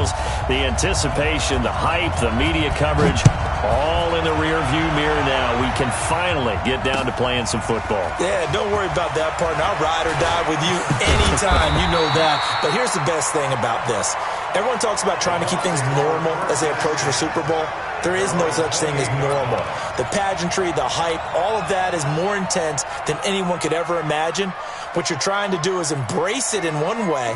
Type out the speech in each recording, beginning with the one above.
details, the anticipation, the hype, the media coverage, all in the rearview mirror now. We can finally get down to playing some football. Yeah, don't worry about that, partner. I'll ride or die with you anytime. You know that. But here's the best thing about this. Everyone talks about trying to keep things normal as they approach the Super Bowl. There is no such thing as normal. The pageantry, the hype, all of that is more intense than anyone could ever imagine. What you're trying to do is embrace it in one way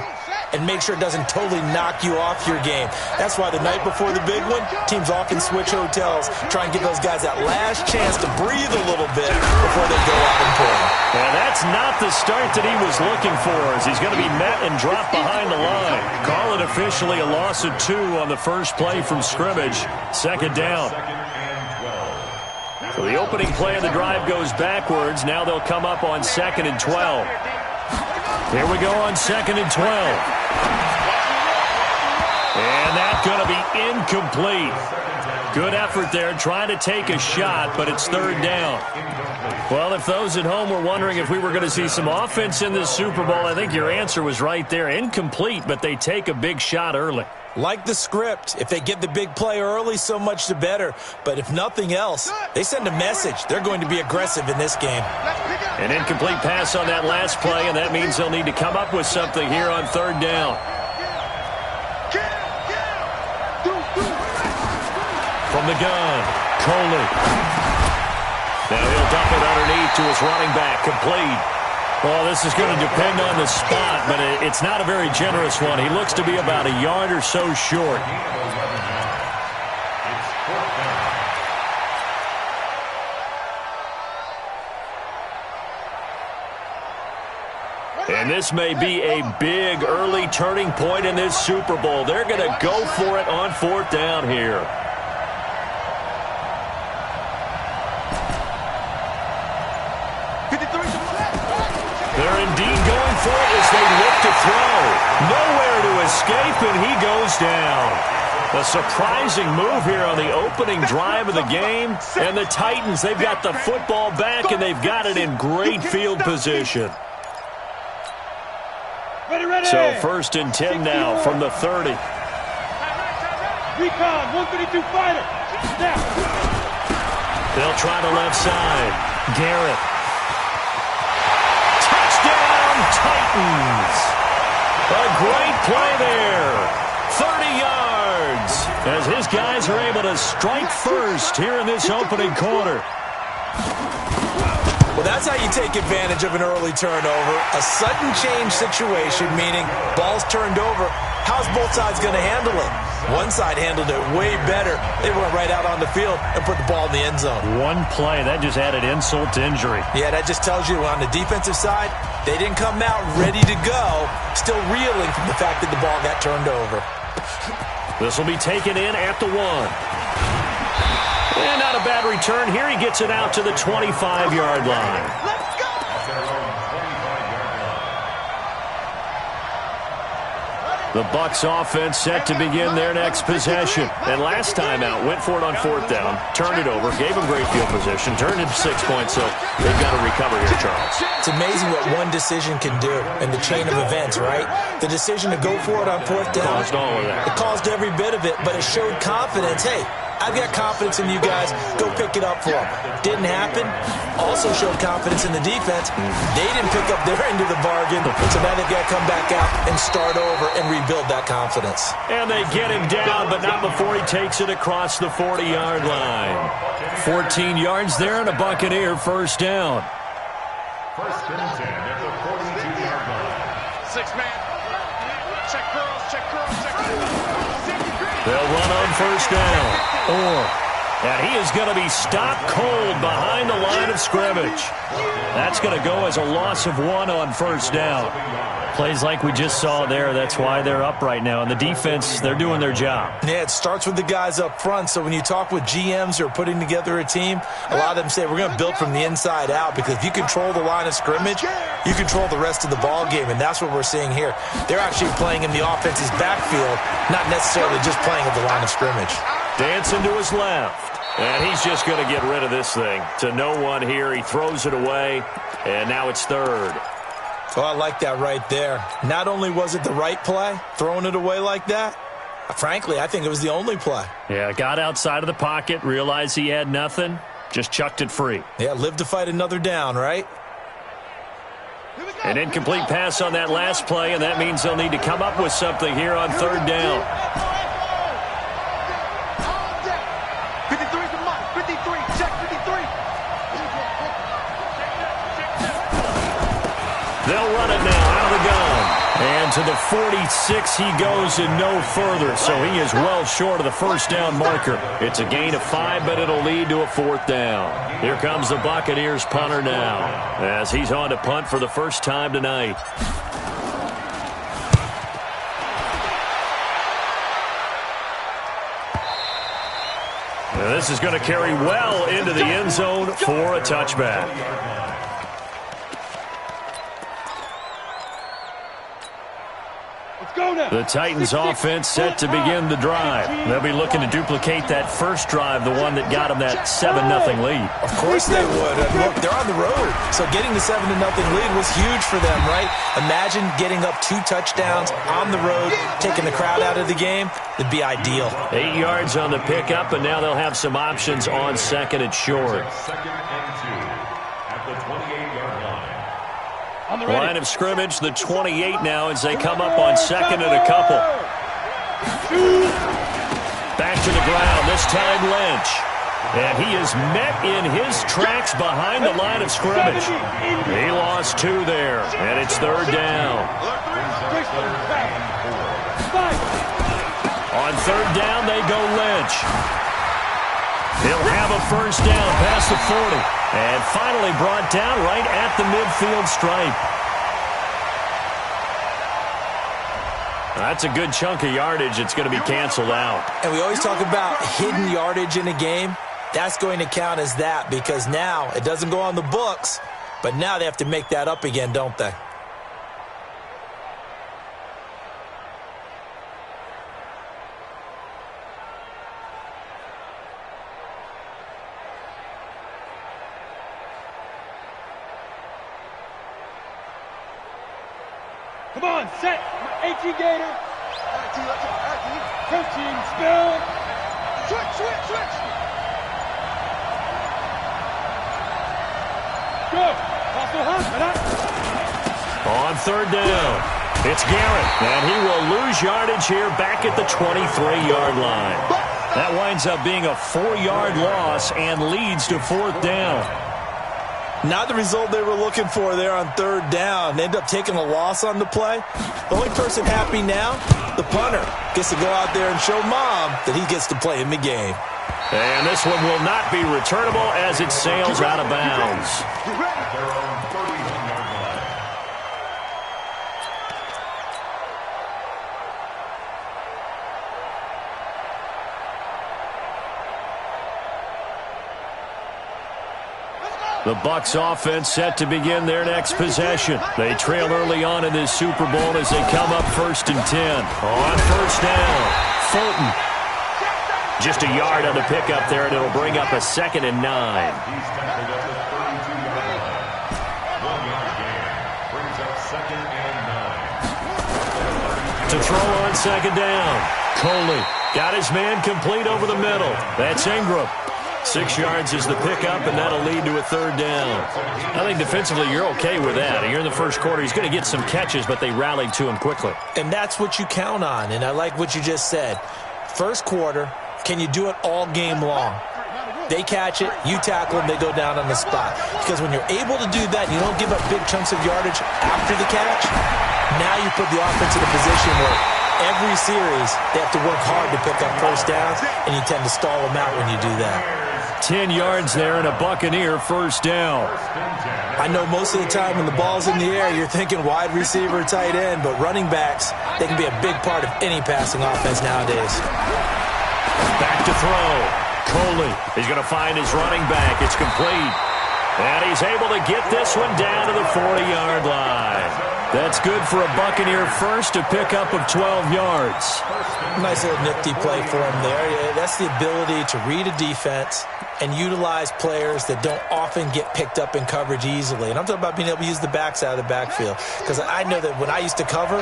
and make sure it doesn't totally knock you off your game. That's why the night before the big one, teams often switch hotels, try and give those guys that last chance to breathe a little bit before they go out and play. And that's not the start that he was looking for, as he's going to be met and dropped behind the line. Call it officially a loss of 2 on the first play from scrimmage. Second down. So the opening play of the drive goes backwards. Now they'll come up on 2nd and 12. Here we go on 2nd and 12. And that's going to be incomplete. Good effort there, trying to take a shot, but it's 3rd down. Well, if those at home were wondering if we were going to see some offense in this Super Bowl, I think your answer was right there. Incomplete, but they take a big shot early. Like the script, if they get the big play early, so much the better. But if nothing else, they send a message. They're going to be aggressive in this game. An incomplete pass on that last play, and that means they'll need to come up with something here on 3rd down. From the gun, Coley. Now he'll dump it underneath to his running back, complete. Well, this is going to depend on the spot, but it's not a very generous one. He looks to be about a yard or so short. And this may be a big early turning point in this Super Bowl. They're going to go for it on 4th down here. They're indeed going for it as they look to throw. Nowhere to escape, and he goes down. A surprising move here on the opening drive of the game. And the Titans, they've got the football back, and they've got it in great field position. So 1st and 10 now from the 30. Recon, 132 fighter. They'll try the left side. Garrett. Titans. A great play there. 30 yards as his guys are able to strike first here in this opening quarter. Well, that's how you take advantage of an early turnover. A sudden change situation, meaning ball's turned over. How's both sides going to handle it? One side handled it way better. They went right out on the field and put the ball in the end zone. One play, that just added insult to injury. Yeah, that just tells you on the defensive side, they didn't come out ready to go, still reeling from the fact that the ball got turned over. This will be taken in at the 1. And not a bad return here. He gets it out to the 25-yard line. The Bucs offense set to begin their next possession. And last time out, went for it on 4th down, turned it over, gave them great field position, turned it 6 points, so they've got to recover here, Charles. It's amazing what one decision can do in the chain of events, right? The decision to go for it on 4th down. Caused all of that. It caused every bit of it, but it showed confidence. Hey, I've got confidence in you guys. Go pick it up for them. Didn't happen. Also showed confidence in the defense. They didn't pick up their end of the bargain, so now they've got to come back out and start over and rebuild that confidence. And they get him down, but not before he takes it across the 40-yard line. 14 yards there and a Buccaneer 1st down. 1st and 10 at the 42-yard line. 6-man. Check girls, check girls, check girls. They'll run on 1st down. And he is going to be stopped cold behind the line of scrimmage. That's going to go as a loss of 1 on 1st down. Plays like we just saw there, that's why they're up right now. And the defense, they're doing their job. Yeah, it starts with the guys up front. So when you talk with GMs who are putting together a team, a lot of them say we're going to build from the inside out, because if you control the line of scrimmage, you control the rest of the ball game, and that's what we're seeing here. They're actually playing in the offense's backfield, not necessarily just playing at the line of scrimmage. Dancing to his left. And he's just going to get rid of this thing. To no one here. He throws it away, and now it's 3rd. Oh, I like that right there. Not only was it the right play, throwing it away like that, Frankly, I think it was the only play. Yeah, got outside of the pocket, realized he had nothing, just chucked it free. Yeah, live to fight another down, right? An incomplete pass on that last play, and that means they'll need to come up with something here on third down. 53's the mark. 53. Check 53. They'll run it now out of the gun. And to the 46 he goes and no further, so he is well short of the first down marker. It's a gain of 5, but it'll lead to a fourth down. Here comes the Buccaneers punter now, as he's on to punt for the first time tonight. Now this is going to carry well into the end zone for a touchback. The Titans offense set to begin the drive. They'll be looking to duplicate that first drive, the one that got them that 7-0 lead. Of course they would. Look, they're on the road, so getting the 7-0 lead was huge for them, right? Imagine getting up 2 touchdowns on the road, taking the crowd out of the game. It'd be ideal. 8 yards on the pickup, and now they'll have some options on second and short. Second and 2 at the 28-yard line. Line of scrimmage, the 28 now as they come up on second and a couple. Back to the ground, this time Lynch. And he is met in his tracks behind the line of scrimmage. He lost 2 there, and it's third down. On third down, they go Lynch. He'll have a first down past the 40. And finally brought down right at the midfield stripe. That's a good chunk of yardage. It's going to be canceled out. And we always talk about hidden yardage in a game. That's going to count as that because now it doesn't go on the books, but now they have to make that up again, don't they? Come on, set. 18 Gator. 13 spill. Switch. Go. On third down, it's Garrett, and he will lose yardage here back at the 23-yard line. That winds up being a 4-yard loss and leads to fourth down. Not the result they were looking for there on third down. They end up taking a loss on the play. The only person happy now, the punter, gets to go out there and show Mom that he gets to play in the game. And this one will not be returnable as it sails out of bounds. The Bucs offense set to begin their next possession. They trail early on in this Super Bowl as they come up 1st and 10. On first down, Fulton. Just a yard on the pickup there, and it'll bring up a 2nd and 9. He's tackled at the 32-yard line. 1-yard gain brings up 2nd and 9. To throw on second down, Coley got his man complete over the middle. That's Ingram. 6 yards is the pickup, and that'll lead to a third down. I think defensively you're okay with that. You're in the first quarter. He's going to get some catches, but they rallied to him quickly. And that's what you count on, and I like what you just said. First quarter, can you do it all game long? They catch it, you tackle them, they go down on the spot. Because when you're able to do that, you don't give up big chunks of yardage after the catch, now you put the offense in a position where every series they have to work hard to pick up first downs, and you tend to stall them out when you do that. 10 yards there and a Buccaneer first down. I know most of the time when the ball's in the air, you're thinking wide receiver, tight end, but running backs, they can be a big part of any passing offense nowadays. Back to throw. Coley is going to find his running back. It's complete. And he's able to get this one down to the 40-yard line. That's good for a Buccaneer first, a pickup of 12 yards. Nice little nifty play for him there. That's the ability to read a defense and utilize players that don't often get picked up in coverage easily. And I'm talking about being able to use the backside of the backfield. Because I know that when I used to cover,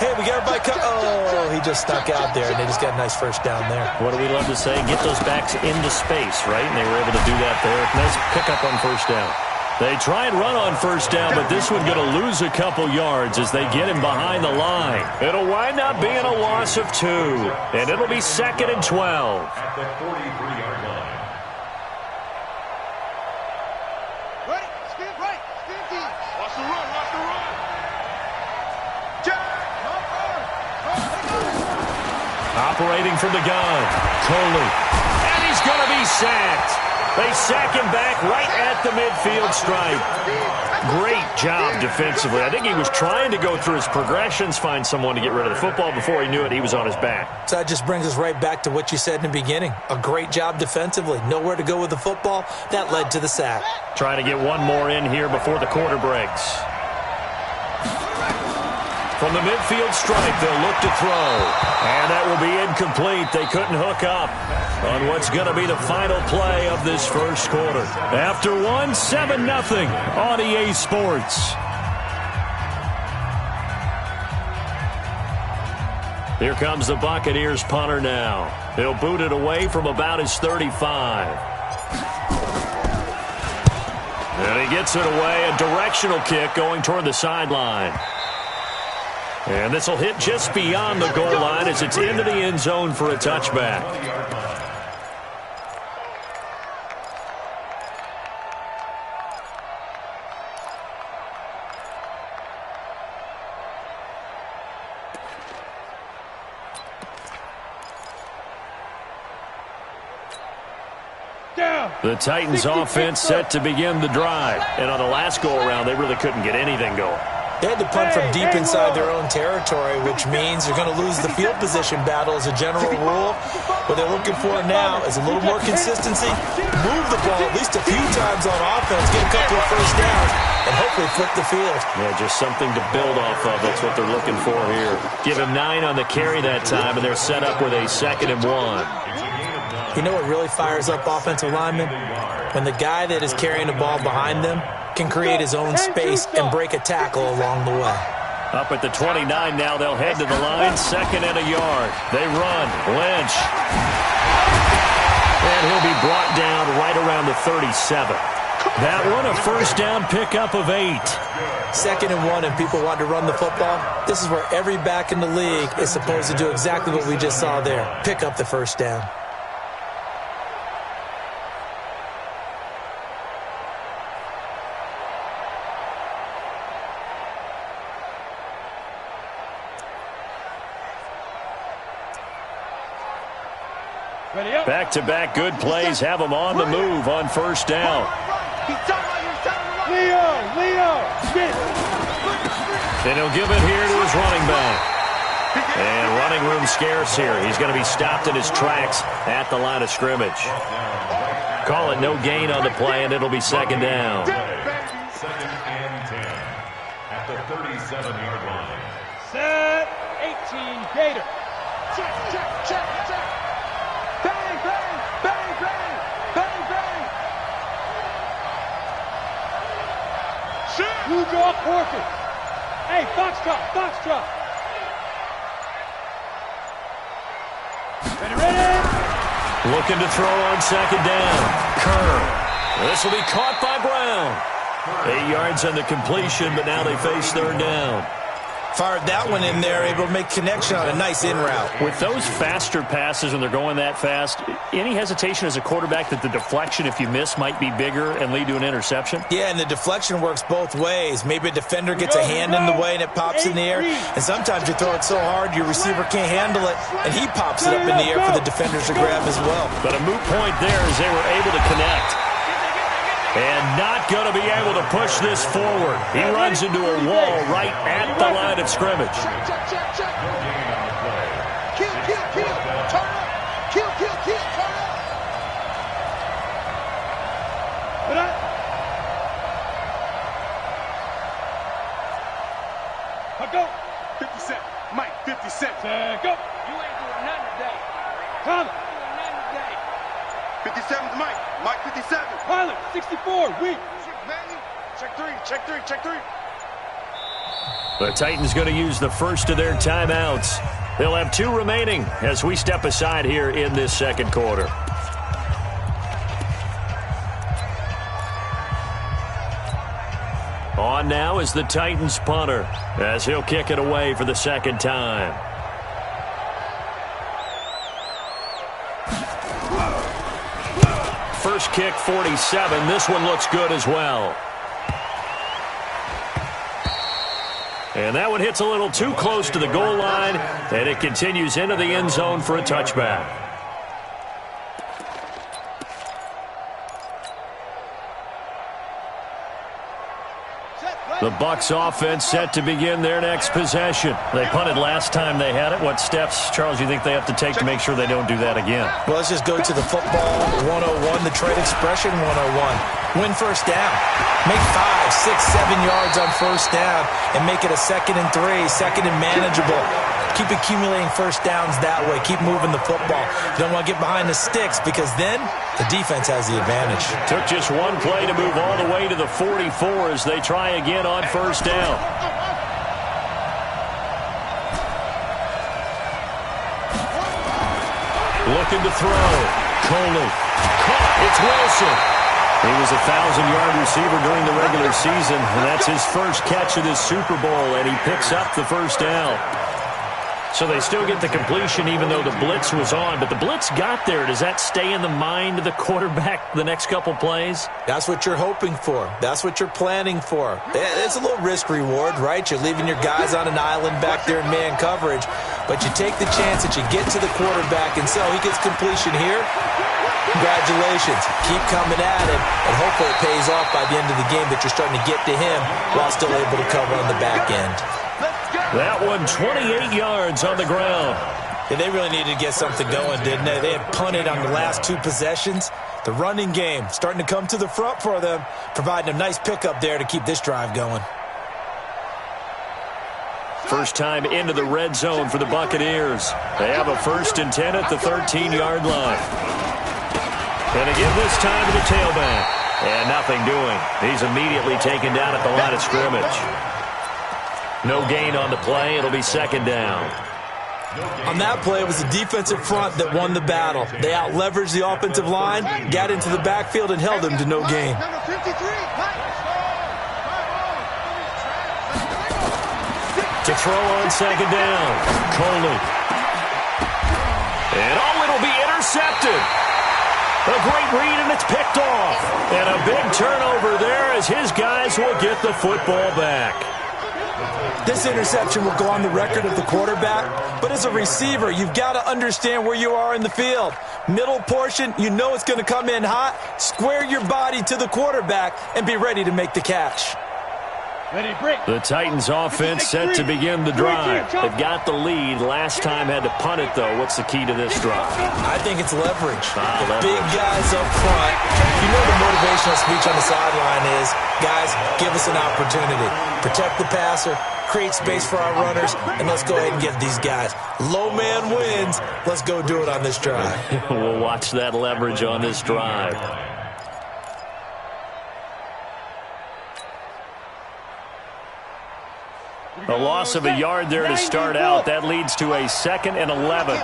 Hey, we got everybody oh, he just stuck out there, and they just got a nice first down there. What do we love to say? Get those backs into space, right? And they were able to do that there. Nice pickup on first down. They try and run on first down, but this one going to lose a couple yards as they get him behind the line. It'll wind up being a loss of 2, and it'll be 2nd and 12. At the 43-yard line. Ready, stand right, stand deep. Watch the run, watch the run. Operating from the gun, Coley. And he's going to be sacked. They sack him back right at the midfield stripe. Great job defensively. I think he was trying to go through his progressions, find someone to get rid of the football. Before he knew it, he was on his back. So that just brings us right back to what you said in the beginning. A great job defensively. Nowhere to go with the football. That led to the sack. Trying to get one more in here before the quarter breaks. From the midfield stripe, they'll look to throw. And that will be incomplete. They couldn't hook up on what's going to be the final play of this first quarter. After one, 7-0 on EA Sports. Here comes the Buccaneers punter now. He'll boot it away from about his 35. And he gets it away. A directional kick going toward the sideline. And this will hit just beyond the goal line as it's into the end zone for a touchback. The Titans offense set to begin the drive. And on the last go-around, they really couldn't get anything going. They had to punt from deep inside their own territory, which means they're going to lose the field position battle as a general rule. What they're looking for now is a little more consistency, move the ball at least a few times on offense, get a couple of first downs, and hopefully flip the field. Yeah, just something to build off of. That's what they're looking for here. Give him 9 on the carry that time, and they're set up with a 2nd and 1. You know what really fires up offensive linemen? When the guy that is carrying the ball behind them can create his own space and break a tackle along the way. Up at the 29 now, they'll head to the line, 2nd and a yard. They run, Lynch. And he'll be brought down right around the 37. That one, a first down pickup of 8. 2nd and 1, and people want to run the football. This is where every back in the league is supposed to do exactly what we just saw there. Pick up the first down. Back-to-back good plays have them on the move on first down. Leo, get. And he'll give it here to his running back. And running room scarce here. He's going to be stopped in his tracks at the line of scrimmage. Call it no gain on the play, and it'll be 2nd down. 2nd and 10 at the 37-yard line. Set, 18, Gator. Check. Bang, bang, bang, bang, bang, bang. Blue dog, Porky. Hey, Foxtrot. Ready? Looking to throw on 2nd down. Kerr. This will be caught by Brown. 8 yards on the completion, but now they face 3rd down. Fired that one in there, able to make connection on a nice in route. With those faster passes when they're going that fast, any hesitation as a quarterback that the deflection, if you miss, might be bigger and lead to an interception? Yeah, and the deflection works both ways. Maybe a defender gets a hand in the way and it pops in the air. And sometimes you throw it so hard your receiver can't handle it, and he pops it up in the air for the defenders to grab as well. But a moot point there as they were able to connect. And not going to be able to push this forward. He runs into a wall right at the line of scrimmage. Check. Kill. Turn up. Kill. Turn up. Put up. Go. 50 Cent. Mike, 50 Cent. Go. You ain't doing nothing today. Come. 57 to Mike. Mike, 57. Pilot, 64. Weak. Check 3. The Titans going to use the first of their timeouts. They'll have 2 remaining as we step aside here in this second quarter. On now is the Titans punter as he'll kick it away for the second time. First kick, 47. This one looks good as well. And that one hits a little too close to the goal line, and it continues into the end zone for a touchback. The Bucs offense set to begin their next possession. They punted last time they had it. What steps, Charles, do you think they have to take to make sure they don't do that again? Well, let's just go to the football 101, the trade expression 101. Win first down. Make 5, 6, 7 yards on first down and make it a 2nd and 3, 2nd and manageable. Keep accumulating first downs that way. Keep moving the football. You don't want to get behind the sticks because then the defense has the advantage. Took just one play to move all the way to the 44 as they try again on first down. Looking to throw. Coley. Caught. It's Wilson. He was a 1,000-yard receiver during the regular season, and that's his first catch of this Super Bowl, and he picks up the first down. So they still get the completion even though the blitz was on. But the blitz got there. Does that stay in the mind of the quarterback the next couple plays? That's what you're hoping for. That's what you're planning for. It's a little risk-reward, right? You're leaving your guys on an island back there in man coverage. But you take the chance that you get to the quarterback and so he gets completion here. Congratulations. Keep coming at him, and hopefully it pays off by the end of the game that you're starting to get to him while still able to cover on the back end. That one 28 yards on the ground. Yeah, they really needed to get something going, didn't they? They had punted on the last 2 possessions. The running game starting to come to the front for them, providing a nice pickup there to keep this drive going. First time into the red zone for the Buccaneers. They have a 1st and 10 at the 13-yard line. And again this time to the tailback. And nothing doing. He's immediately taken down at the line of scrimmage. No gain on the play. It'll be 2nd down. On that play, it was the defensive front that won the battle. They out-leveraged the offensive line, got into the backfield, and held them to no gain. To throw on 2nd down. Coley. And it'll be intercepted. A great read, and it's picked off. And a big turnover there as his guys will get the football back. This interception will go on the record of the quarterback, but as a receiver, you've got to understand where you are in the field. Middle portion, you know it's going to come in hot. Square your body to the quarterback and be ready to make the catch. The Titans offense set to begin the drive. They've got the lead. Last time had to punt it, though. What's the key to this drive? I think it's leverage. The big guys up front. You know the motivational speech on the sideline is, guys, give us an opportunity. Protect the passer, create space for our runners, and let's go ahead and get these guys. Low man wins. Let's go do it on this drive. We'll watch that leverage on this drive. A loss of a yard there to start out. That leads to a 2nd and 11.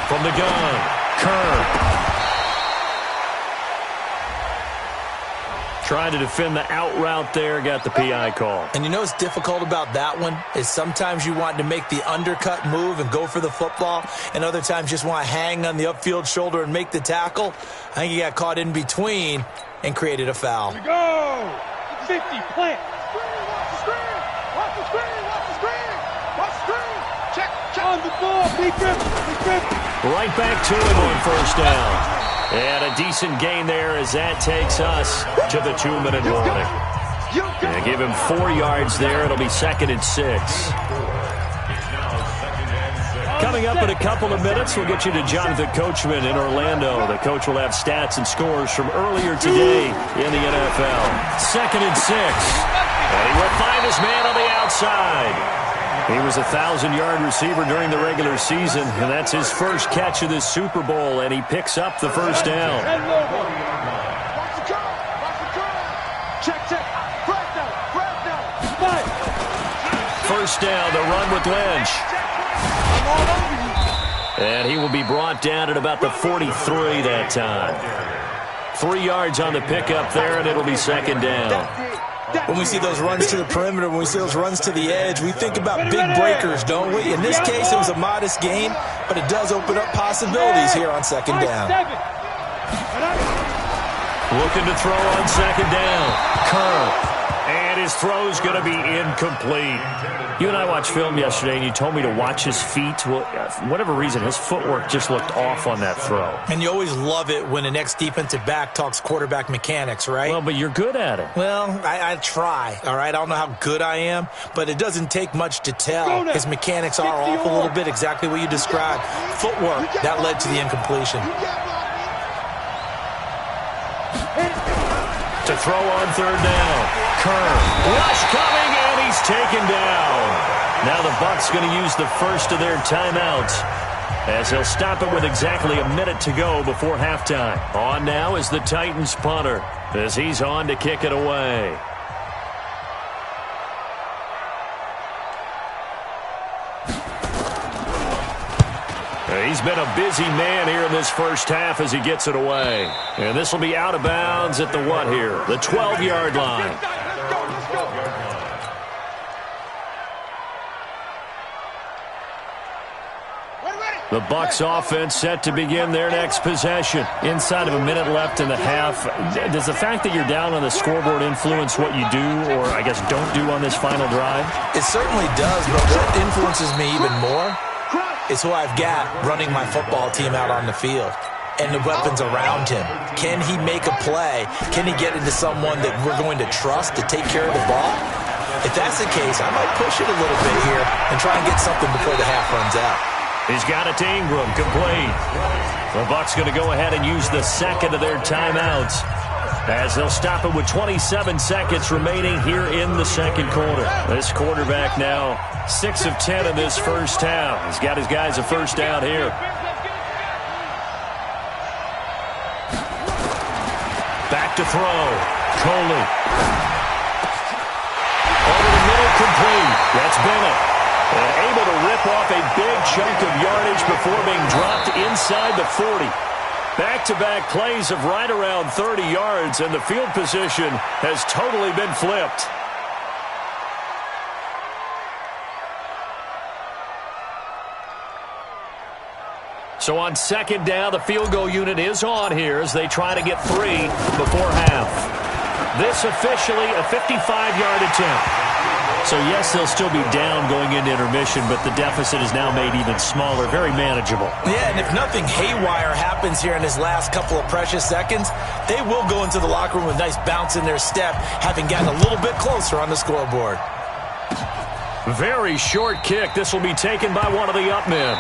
From the gun, Kerr. Trying to defend the out route there, got the PI call. And you know what's difficult about that one is sometimes you want to make the undercut move and go for the football, and other times just want to hang on the upfield shoulder and make the tackle. I think he got caught in between and created a foul. Here we go! 50, plant. Watch the screen. Watch the screen. Watch the screen. Watch the screen. Check. On the ball. Big grip. Right back to him on first down. And a decent gain there as that takes us to the 2-minute warning. And give him 4 yards there. It'll be 2nd and 6. Coming up in a couple of minutes, we'll get you to Jonathan Coachman in Orlando. The coach will have stats and scores from earlier today in the NFL. 2nd and 6. And he will find his man on the outside. He was a 1,000-yard receiver during the regular season, and that's his first catch of this Super Bowl, and he picks up the first down. Check. first down. The run with Lynch. And he will be brought down at about the 43 that time. 3 yards on the pickup there, and it'll be second down. When we see those runs to the perimeter, when we see those runs to the edge, we think about big breakers, don't we? In this case, it was a modest gain, but it does open up possibilities here on second down. Looking to throw on second down. Kerr. And his throw's going to be incomplete. You and I watched film yesterday, and you told me to watch his feet. Well, for whatever reason, his footwork just looked off on that throw. And you always love it when an ex-defensive back talks quarterback mechanics, right? Well, but you're good at it. Well, I try, all right? I don't know how good I am, but it doesn't take much to tell. His mechanics are off a little bit, exactly what you described. Footwork, that led to the incompletion. To throw on third down. Kerr. Rush coming, and he's taken down. Now the Bucs going to use the first of their timeouts as they'll stop it with exactly a minute to go before halftime. On now is the Titans punter as he's on to kick it away. He's been a busy man here in this first half as he gets it away. And this will be out of bounds at the what here? The 12-yard line. The Bucs offense set to begin their next possession. Inside of a minute left in the half, does the fact that you're down on the scoreboard influence what you do or, I guess, don't do on this final drive? It certainly does, but what influences me even more is who I've got running my football team out on the field and the weapons around him. Can he make a play? Can he get into someone that we're going to trust to take care of the ball? If that's the case, I might push it a little bit here and try and get something before the half runs out. He's got it to Ingram, complete. The Bucs going to go ahead and use the second of their timeouts as they'll stop it with 27 seconds remaining here in the second quarter. This quarterback now 6 of 10 in this first half. He's got his guys a first down here. Back to throw. Coley. Over the middle, complete. That's Bennett. And able to rip off a big chunk of yardage before being dropped inside the 40. Back-to-back plays of right around 30 yards, and the field position has totally been flipped. So on second down, the field goal unit is on here as they try to get 3 before half. This officially a 55-yard attempt. So, yes, they'll still be down going into intermission, but the deficit is now made even smaller, very manageable. Yeah, and if nothing haywire happens here in his last couple of precious seconds, they will go into the locker room with a nice bounce in their step, having gotten a little bit closer on the scoreboard. Very short kick. This will be taken by one of the up men.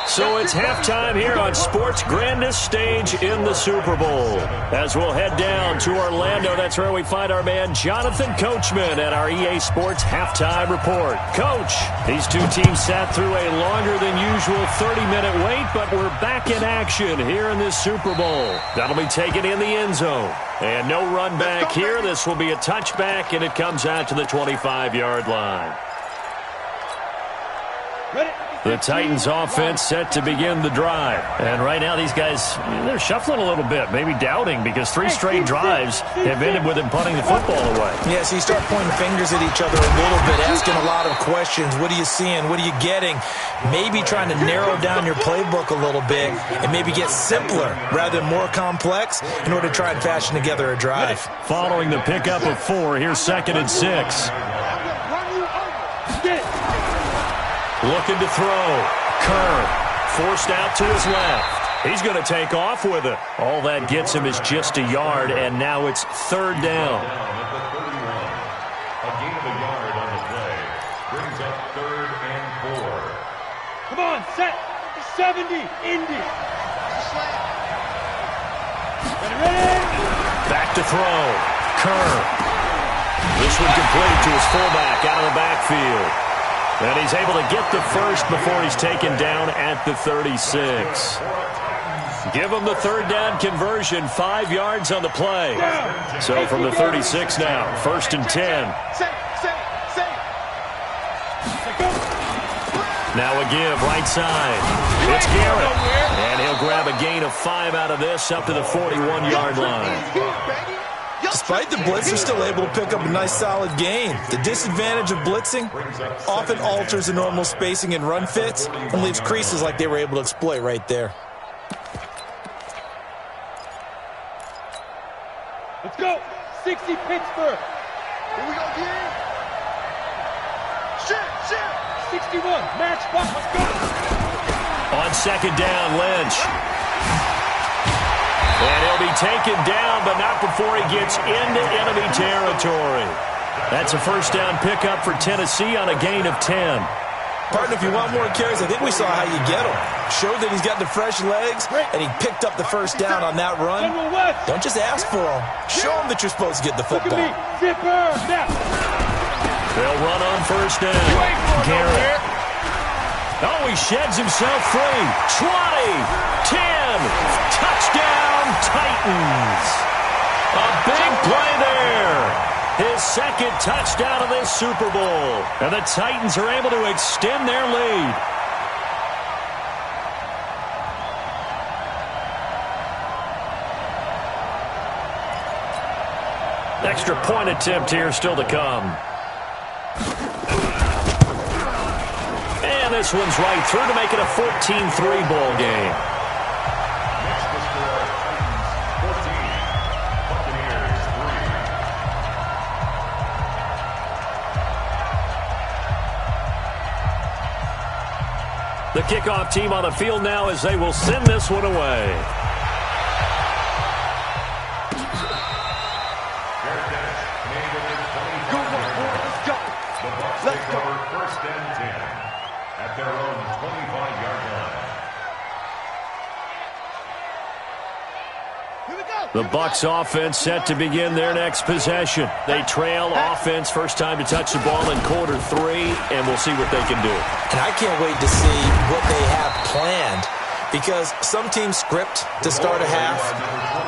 So it's halftime here on sports' grandest stage in the Super Bowl. As we'll head down to Orlando, that's where we find our man Jonathan Coachman at our EA Sports Halftime Report. Coach, these two teams sat through a longer than usual 30-minute wait, but we're back in action here in this Super Bowl. That'll be taken in the end zone. And no run back here. This will be a touchback, and it comes out to the 25-yard line. The Titans offense set to begin the drive. And right now these guys, they're shuffling a little bit, maybe doubting, because 3 straight drives have ended with them punting the football away. Yeah, so you start pointing fingers at each other a little bit, asking a lot of questions. What are you seeing? What are you getting? Maybe trying to narrow down your playbook a little bit and maybe get simpler rather than more complex in order to try and fashion together a drive. Following the pickup of 4, here's 2nd and 6. Looking to throw. Kerr forced out to his left. He's going to take off with it. All that gets him is just a yard, and now it's 3rd down. A gain of a yard on the play brings up 3rd and 4. Come on, set. 70, Indy. Ready? Back to throw. Kerr. This one complete to his fullback out of the backfield. And he's able to get the first before he's taken down at the 36. Give him the 3rd down conversion, 5 yards on the play. So from the 36 now, 1st and 10. Now a give, right side. It's Garrett. And he'll grab a gain of 5 out of this up to the 41-yard line. Despite the blitz, they're still able to pick up a nice solid gain. The disadvantage of blitzing often alters the normal spacing and run fits and leaves creases like they were able to exploit right there. Let's go. 60 Pittsburgh. Here we go, again. Shit. 61. Match spot. Let's go. On second down, Lynch. And he'll be taken down, but not before he gets into enemy territory. That's a first down pickup for Tennessee on a gain of 10. Partner, if you want more carries, I think we saw how you get him. Showed that he's got the fresh legs, and he picked up the first down on that run. Don't just ask for him. Show him that you're supposed to get the football. They'll run on first down. Garrett. Oh, he sheds himself free. 20, 10, touchdown Titans. A big play there. His second touchdown of this Super Bowl. And the Titans are able to extend their lead. Extra point attempt here still to come. And this one's right through to make it a 14-3 ball game. Next to score, Titans 14, Buccaneers 3. The kickoff team on the field now as they will send this one away. at their own 25-yard line. The Bucs offense set to begin their next possession. They trail offense, first time to touch the ball in quarter 3, and we'll see what they can do. And I can't wait to see what they have planned, because some teams script to start a half.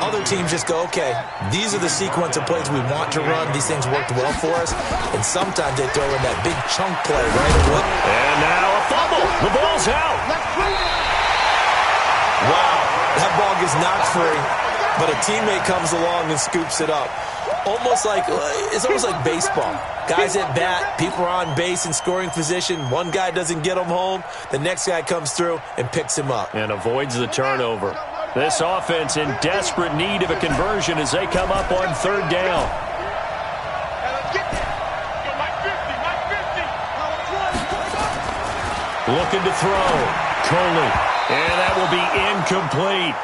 Other teams just go, okay, these are the sequence of plays we want to run. These things worked well for us. And sometimes they throw in that big chunk play right away. And now a fumble. The ball's out. Wow, that ball gets knocked free, but a teammate comes along and scoops it up. It's almost like baseball. Guys at bat, people are on base in scoring position. One guy doesn't get him home. The next guy comes through and picks him up. And avoids the turnover. This offense in desperate need of a conversion as they come up on third down. Looking to throw. Coley. And that will be incomplete.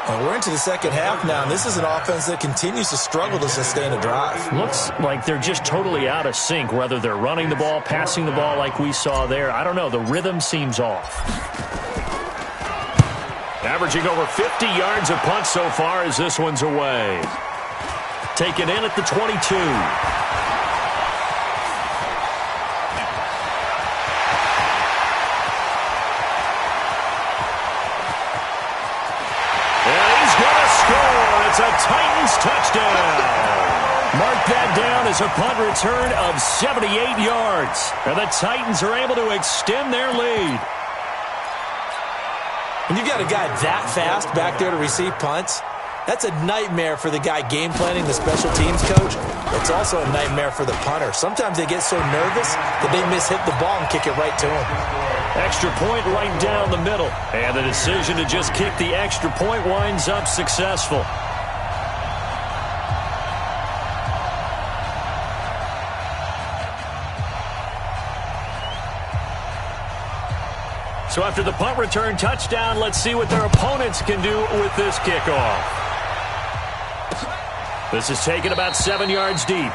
Well, we're into the second half now, and this is an offense that continues to struggle to sustain a drive. Looks like they're just totally out of sync, whether they're running the ball, passing the ball like we saw there. I don't know. The rhythm seems off. Averaging over 50 yards a punt so far as this one's away. Taken in at the 22. It's a Titans touchdown. Mark that down as a punt return of 78 yards. And the Titans are able to extend their lead. When you got a guy that fast back there to receive punts, that's a nightmare for the guy game planning, the special teams coach. It's also a nightmare for the punter. Sometimes they get so nervous that they hit the ball and kick it right to him. Extra point right down the middle. And the decision to just kick the extra point winds up successful. So after the punt return touchdown, let's see what their opponents can do with this kickoff. This is taken about 7 yards deep.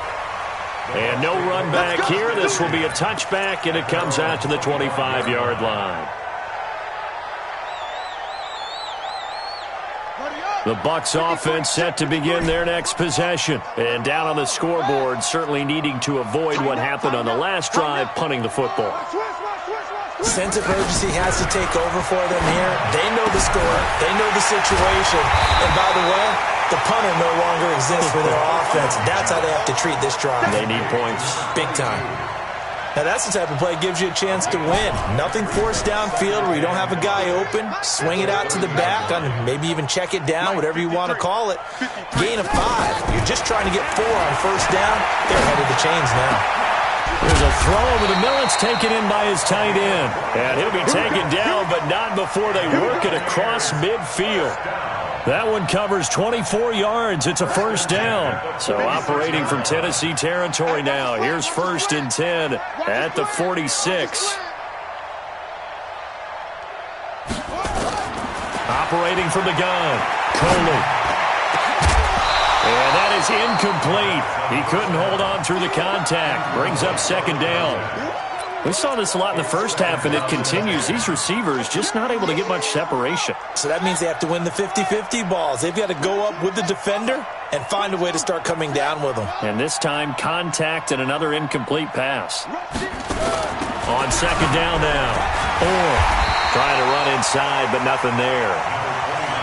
And no run back here. This will be a touchback, and it comes out to the 25-yard line. The Bucs offense set to begin their next possession. And down on the scoreboard, certainly needing to avoid what happened on the last drive, punting the football. Sense of urgency has to take over for them here. They know the score. They know the situation. And by the way, the punter no longer exists for their offense. That's how they have to treat this drive. They need points. Big time. Now, that's the type of play that gives you a chance to win. Nothing forced downfield where you don't have a guy open. Swing it out to the back, and maybe even check it down, whatever you want to call it. Gain of 5. You're just trying to get 4 on first down. They're ahead of the chains now. There's a throw over the middle. It's taken in by his tight end. And he'll be taken down, but not before they work it across midfield. That one covers 24 yards. It's a first down. So operating from Tennessee territory now. Here's 1st and 10 at the 46. Operating from the gun. Coley. And that is incomplete. He couldn't hold on through the contact. Brings up 2nd down. We saw this a lot in the first half, and it continues. These receivers just not able to get much separation. So that means they have to win the 50-50 balls. They've got to go up with the defender and find a way to start coming down with them. And this time, contact and another incomplete pass. On 2nd down now. Orr trying to run inside, but nothing there.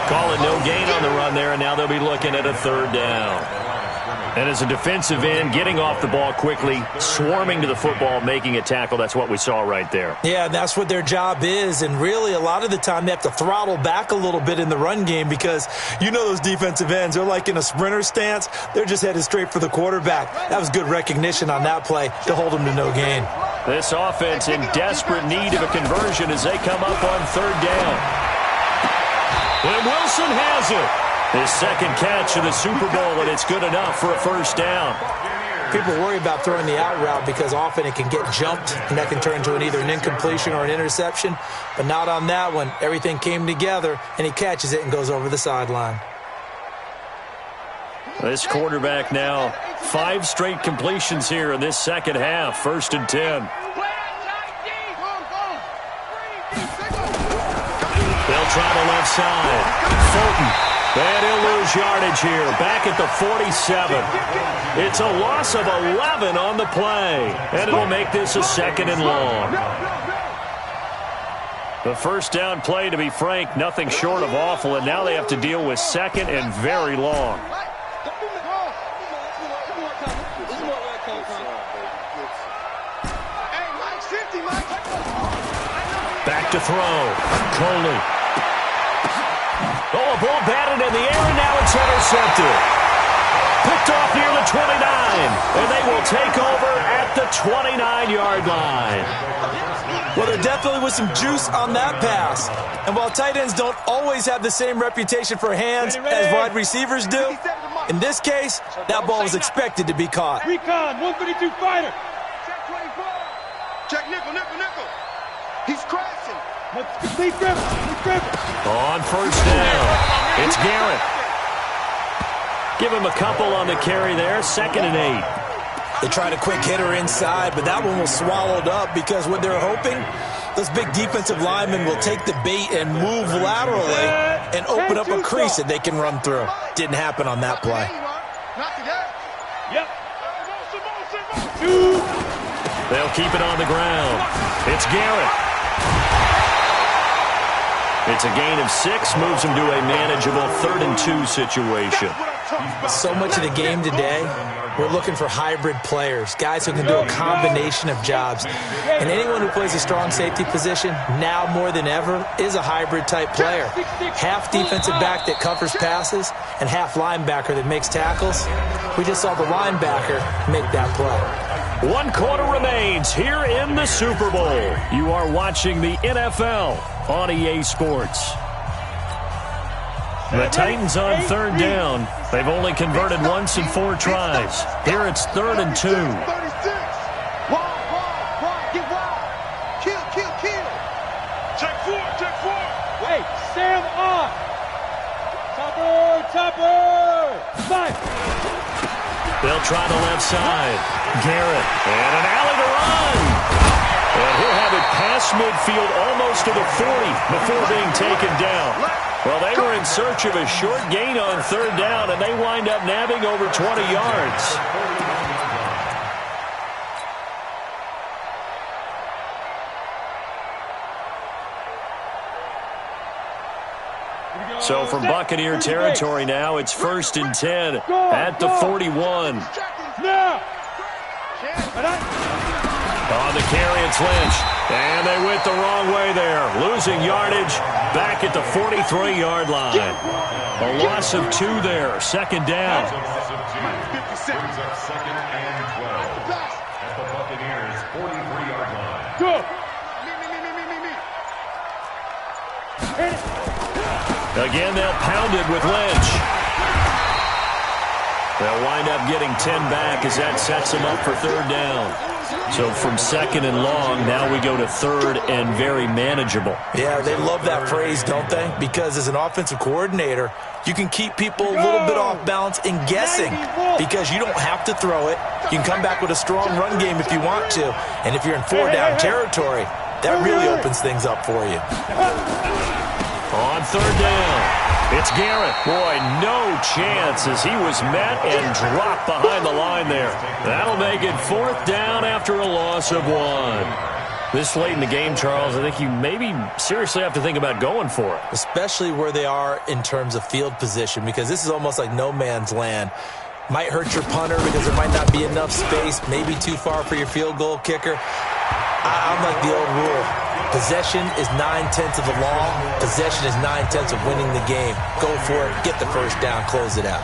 Call it no gain on the run there, and now they'll be looking at a 3rd down. And as a defensive end, getting off the ball quickly, swarming to the football, making a tackle, that's what we saw right there. Yeah, and that's what their job is, and really a lot of the time they have to throttle back a little bit in the run game because you know those defensive ends, they're like in a sprinter stance. They're just headed straight for the quarterback. That was good recognition on that play to hold them to no gain. This offense in desperate need of a conversion as they come up on 3rd down. And Wilson has it. His 2nd catch of the Super Bowl, and it's good enough for a first down. People worry about throwing the out route because often it can get jumped, and that can turn into either an incompletion or an interception. But not on that one. Everything came together, and he catches it and goes over the sideline. This quarterback now, 5 straight completions here in this second half. 1st and 10. They'll try the left side. Fulton. And he'll lose yardage here. Back at the 47. It's a loss of 11 on the play. And it'll make this a 2nd and long. The first down play, to be frank, nothing short of awful. And now they have to deal with 2nd and very long. Back to throw. Coley. Oh, a ball batted in the air, and now it's intercepted. Picked off near the 29, and they will take over at the 29-yard line. Well, there definitely was some juice on that pass. And while tight ends don't always have the same reputation for hands as wide receivers do, in this case, that ball was expected to be caught. Recon, 132 fighter. Check nickel, nickel, nickel. He's crashing. Complete grip. On first down, it's Garrett. Give him a couple on the carry there. 2nd and 8. They tried a quick hitter inside, but that one was swallowed up because what they're hoping, those big defensive linemen will take the bait and move laterally and open up a crease that they can run through. Didn't happen on that play. Yep. They'll keep it on the ground. It's Garrett. It's a gain of 6, moves him to a manageable 3rd and 2 situation. So much of the game today, we're looking for hybrid players, guys who can do a combination of jobs. And anyone who plays a strong safety position, now more than ever, is a hybrid-type player. Half defensive back that covers passes and half linebacker that makes tackles. We just saw the linebacker make that play. 1 quarter remains here in the Super Bowl. You are watching the NFL on EA Sports. The Titans on 3rd down. They've only converted once in 4 tries. Here it's 3rd and 2. Kill. Check 4. Hey, Sam off. Topper. Fight. They'll try the left side. Garrett. And an alley to run. And he'll have it past midfield almost to the 40 before being taken down. Well, they were in search of a short gain on 3rd down, and they wind up nabbing over 20 yards. So from Buccaneer territory now, it's 1st and 10 at the 41. On the carry, it's Lynch. And they went the wrong way there. Losing yardage back at the 43-yard line. A loss of 2 there. Second down. 50 seconds. Second and 12. At the Buccaneers' 43-yard line. Go. Again, they'll pound it with Lynch. They'll wind up getting 10 back as that sets them up for third down. So from second and long, now we go to third and very manageable. Yeah, they love that phrase, don't they? Because as an offensive coordinator, you can keep people a little bit off balance and guessing because you don't have to throw it. You can come back with a strong run game if you want to. And if you're in four-down territory, that really opens things up for you. On third down, it's Garrett. Boy, no chance as he was met and dropped behind the line there. That'll make it fourth down after a loss of 1. This late in the game, Charles, I think you maybe seriously have to think about going for it. Especially where they are in terms of field position, because this is almost like no man's land. Might hurt your punter because there might not be enough space, maybe too far for your field goal kicker. I'm like the old rule. Possession is 9/10 of the law. Possession is 9/10 of winning the game. Go for it. Get the first down. Close it out.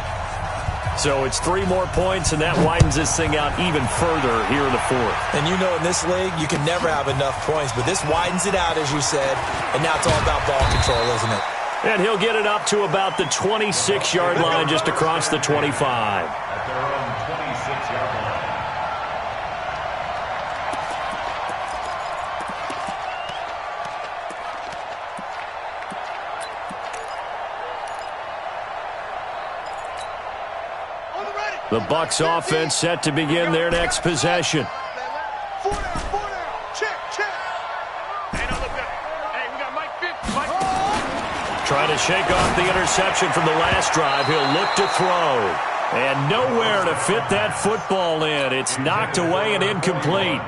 So it's 3 more points, and that widens this thing out even further here in the fourth. And you know in this league, you can never have enough points, but this widens it out, as you said, and now it's all about ball control, isn't it? And he'll get it up to about the 26-yard line just across the 25. At their own 26-yard line. The Bucs offense set to begin their next possession. 4 down. Check. Hey, no, look good. Hey, we got Mike 50. Trying to shake off the interception from the last drive. He'll look to throw. And nowhere to fit that football in. It's knocked away and incomplete.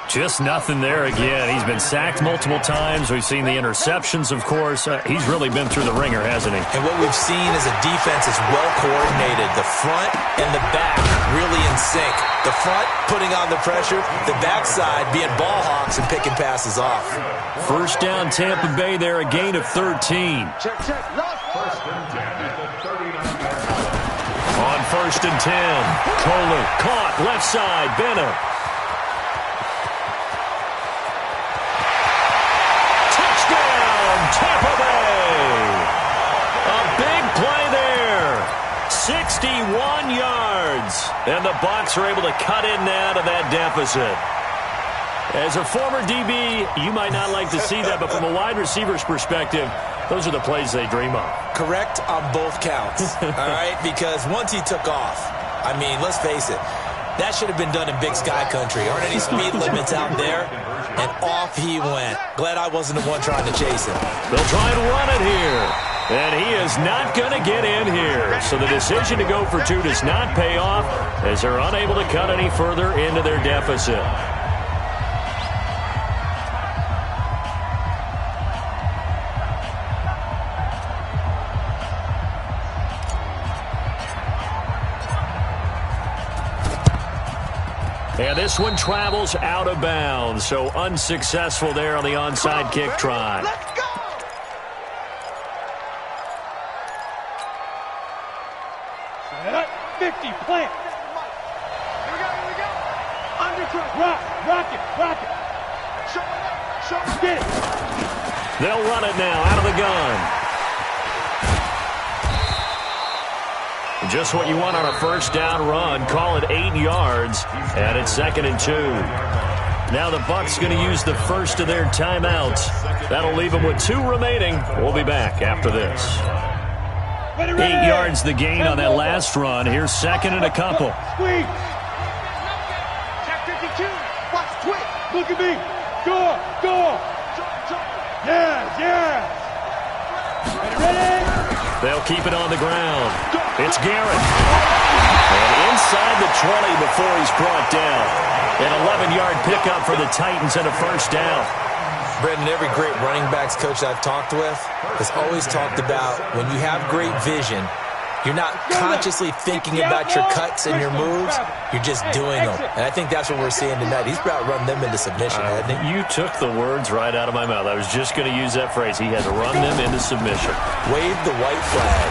Just nothing there again. He's been sacked multiple times. We've seen the interceptions, of course. He's really been through the ringer, hasn't he? And what we've seen is a defense is well coordinated. The front and the back really in sync. The front putting on the pressure. The backside being ball hawks and picking passes off. First down Tampa Bay there, a gain of 13. Check. First and 10 at the 39-yard line. On first and 10, Kohler caught left side, Bennett. Tampa Bay. A big play there. 61 yards. And the Bucs are able to cut in now to that deficit. As a former DB, you might not like to see that, but from a wide receiver's perspective, those are the plays they dream of. Correct on both counts, all right? Because once he took off, I mean, let's face it, that should have been done in Big Sky Country. Aren't any speed limits out there? And off he went. Glad I wasn't the one trying to chase him. They'll try and run it here. And he is not going to get in here. So the decision to go for 2 does not pay off as they're unable to cut any further into their deficit. And this one travels out of bounds, so unsuccessful there on the onside kick try. Let's go! Set up, 50, plant. Here we go. Undercut, rock it. Show it. Get it. They'll run it now out of the gun. Just what you want on a first down run. Call it 8 yards, and it's 2nd and 2. Now the Bucs going to use the first of their timeouts. That'll leave them with 2 remaining. We'll be back after this. 8 yards the gain on that last run. Here's 2nd and a couple. Squeeze. Check 52. Watch twitch. Look at me. Go. Yes. Ready? They'll keep it on the ground. It's Garrett. And inside the 20 before he's brought down. An 11-yard pickup for the Titans and a first down. Brendan, every great running backs coach I've talked with has always talked about when you have great vision You're not consciously thinking about your cuts and your moves. You're just doing them. And I think that's what we're seeing tonight. He's about to run them into submission, hasn't he? You took the words right out of my mouth. I was just going to use that phrase. He has run them into submission. Wave the white flag.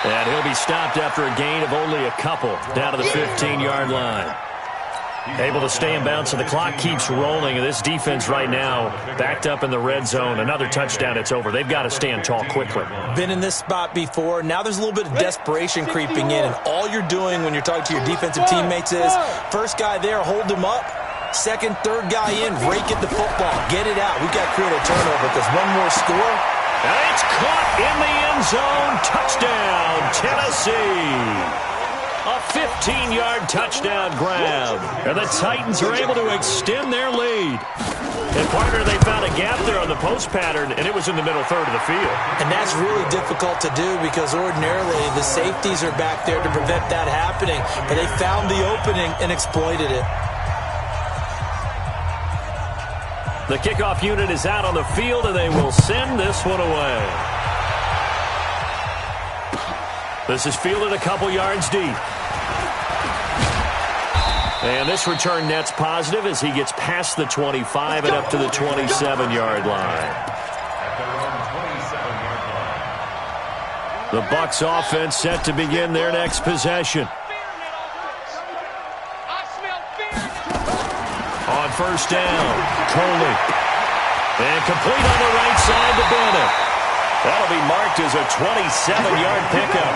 And he'll be stopped after a gain of only a couple down to the 15-yard line. Able to stay in bounds, so the clock keeps rolling. And this defense right now backed up in the red zone. Another touchdown, it's over. They've got to stand tall quickly. Been in this spot before. Now there's a little bit of desperation creeping in. And all you're doing when you're talking to your defensive teammates is, first guy there, hold him up. Second, third guy in, rake at the football. Get it out. We've got to create a turnover because one more score. And it's caught in the end zone. Touchdown, Tennessee. A 15-yard touchdown grab. And the Titans are able to extend their lead. And, partner, they found a gap there on the post pattern, and it was in the middle third of the field. And that's really difficult to do because ordinarily the safeties are back there to prevent that happening. But they found the opening and exploited it. The kickoff unit is out on the field, and they will send this one away. This is fielded a couple yards deep. And this return net's positive as he gets past the 25 and up to the 27-yard line. The Bucs offense set to begin their next possession. On first down, Coley. And complete on the right side to Bennett. That'll be marked as a 27-yard pickup.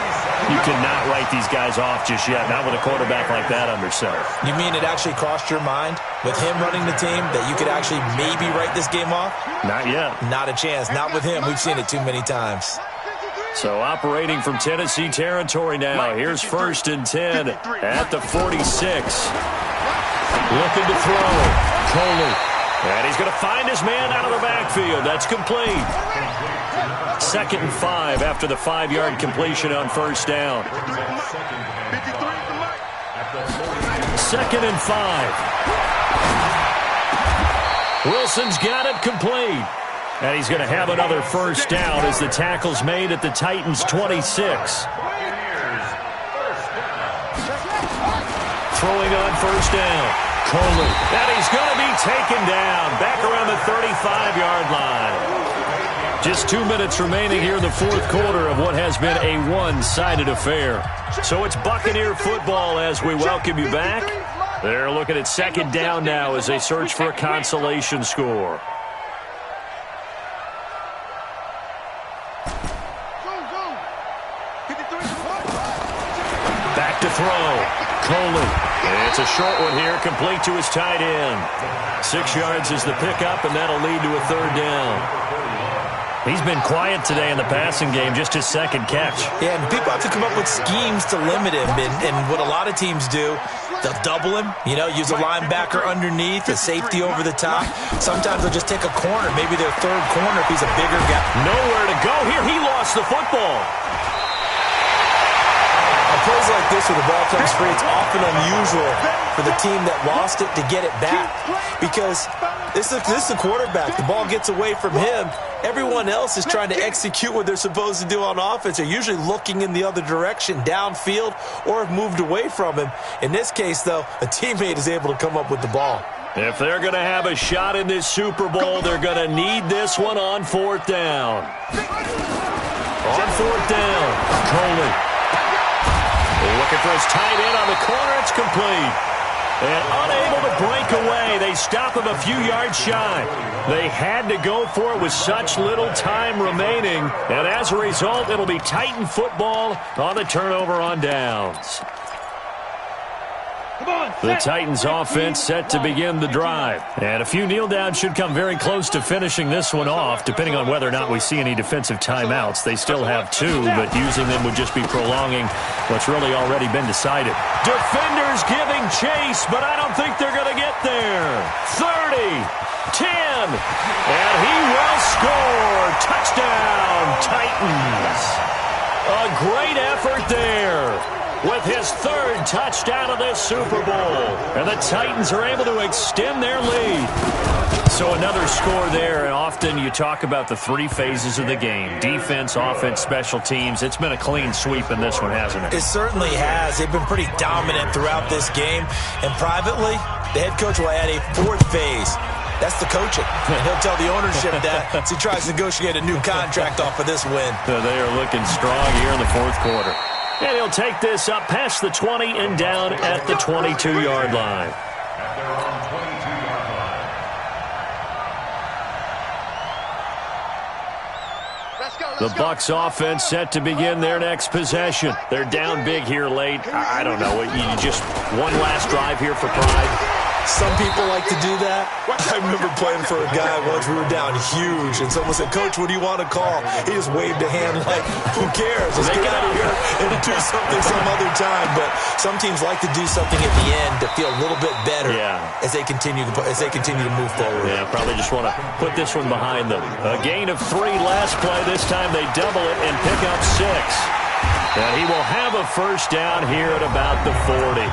You cannot write these guys off just yet, not with a quarterback like that under center. You mean it actually crossed your mind with him running the team that you could actually maybe write this game off? Not yet. Not a chance. Not with him. We've seen it too many times. So operating from Tennessee territory now. Here's 1st and 10 at the 46. Looking to throw. Coley. And he's going to find his man out of the backfield. That's complete. 2nd and 5 after the 5-yard completion on first down. 2nd and 5. Wilson's got it complete. And he's going to have another first down as the tackle's made at the Titans' 26. Throwing on first down. Coley. And he's going to be taken down back around the 35-yard line. Just 2 minutes remaining here in the fourth quarter of what has been a one-sided affair. So it's Buccaneer football as we welcome you back. They're looking at 2nd down now as they search for a consolation score. Back to throw. Coley. It's a short one here, complete to his tight end. 6 yards is the pickup, and that'll lead to a 3rd down. He's been quiet today in the passing game, just his 2nd catch. Yeah, and people have to come up with schemes to limit him. And what a lot of teams do, they'll double him, use a linebacker underneath, a safety over the top. Sometimes they'll just take a corner, maybe their 3rd corner if he's a bigger guy. Nowhere to go here. He lost the football. Plays like this where the ball comes free, it's often unusual for the team that lost it to get it back because this is the quarterback. The ball gets away from him. Everyone else is trying to execute what they're supposed to do on offense. They're usually looking in the other direction, downfield, or have moved away from him. In this case, though, a teammate is able to come up with the ball. If they're going to have a shot in this Super Bowl, they're going to need this one on 4th down. On 4th down, Coley. Looking for his tight end on the corner. It's complete. And unable to break away. They stop him a few yards shy. They had to go for it with such little time remaining. And as a result, it'll be Titan football on the turnover on downs. The Titans offense set to begin the drive. And a few kneel downs should come very close to finishing this one off, depending on whether or not we see any defensive timeouts. They still have 2, but using them would just be prolonging what's really already been decided. Defenders giving chase, but I don't think they're going to get there. 30, 10, and he will score. Touchdown, Titans. A great effort there. with his third touchdown of this Super Bowl. And the Titans are able to extend their lead. So another score there, and often you talk about the three phases of the game. Defense, offense, special teams. It's been a clean sweep in this one, hasn't it? It certainly has. They've been pretty dominant throughout this game. And privately, the head coach will add a fourth phase. That's the coaching. And he'll tell the ownership that as he tries to negotiate a new contract off of this win. So they are looking strong here in the fourth quarter. And he'll take this up past the 20 and down at the 22-yard line. The Bucs offense set to begin their next possession. They're down big here late. I don't know. You just one last drive here for pride. Some people like to do that. I remember playing for a guy once. We were down huge, and someone said, "Coach, what do you want to call?" He just waved a hand like, "Who cares? Let's get out of here and do something some other time." But some teams like to do something at the end to feel a little bit better as they continue to move forward. Yeah, probably just want to put this one behind them. A gain of 3 last play. This time they double it and pick up 6. And he will have a first down here at about the 40.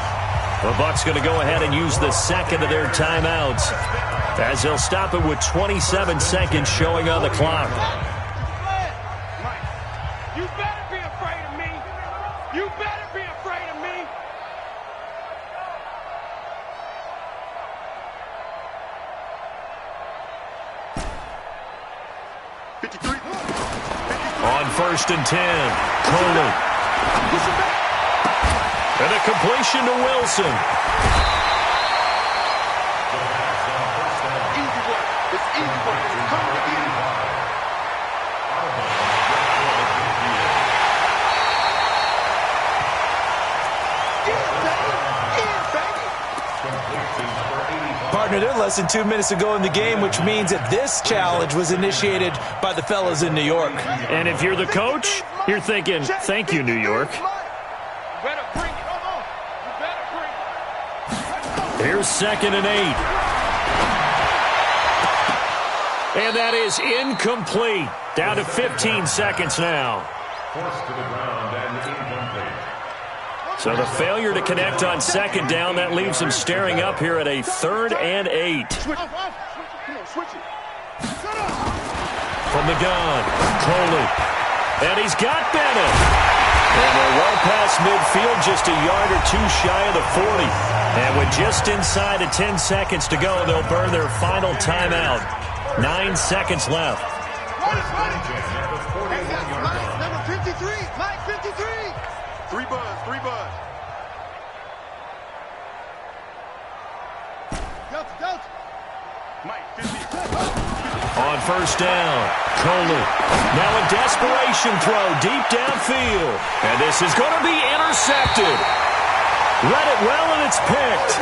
The Bucs going to go ahead and use the second of their timeouts as they'll stop it with 27 seconds showing on the clock. You better be afraid of me. You better be afraid of me. On 1st and 10, Coley. And a completion to Wilson. Easy work. It's easy work. It's coming again. Partner, they're less than 2 minutes to go in the game, which means that this challenge was initiated by the fellas in New York. And if you're the coach, you're thinking, thank you, New York. Here's 2nd and 8. And that is incomplete. Down to 15 seconds now. Forced to the ground and incomplete. So the failure to connect on 2nd down, that leaves him staring up here at a 3rd and 8. From the gun, Coley. And he's got Bennett. And they're well past midfield, just a yard or 2 shy of the 40. And with just inside of 10 seconds to go, they'll burn their final timeout. 9 seconds left. Number 53, Mike 53. 3 buzz, 3 buzz. Delta. Mike 50. On 1st down, Coley. Now a desperation throw deep downfield. And this is going to be intercepted. Read it well, and it's picked.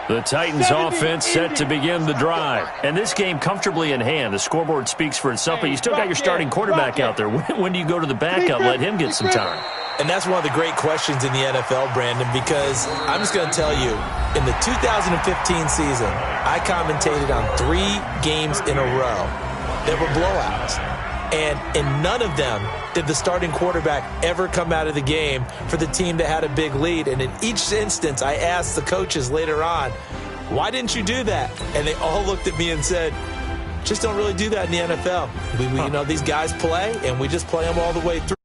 The Titans offense set to begin the drive. And this game comfortably in hand. The scoreboard speaks for itself, but you still got your starting quarterback out there. When do you go to the backup? Let him get some time. And that's one of the great questions in the NFL, Brandon, because I'm just going to tell you, in the 2015 season, I commentated on 3 games in a row that were blowouts. And in none of them did the starting quarterback ever come out of the game for the team that had a big lead. And in each instance, I asked the coaches later on, why didn't you do that? And they all looked at me and said, just don't really do that in the NFL. You know, these guys play, and we just play them all the way through.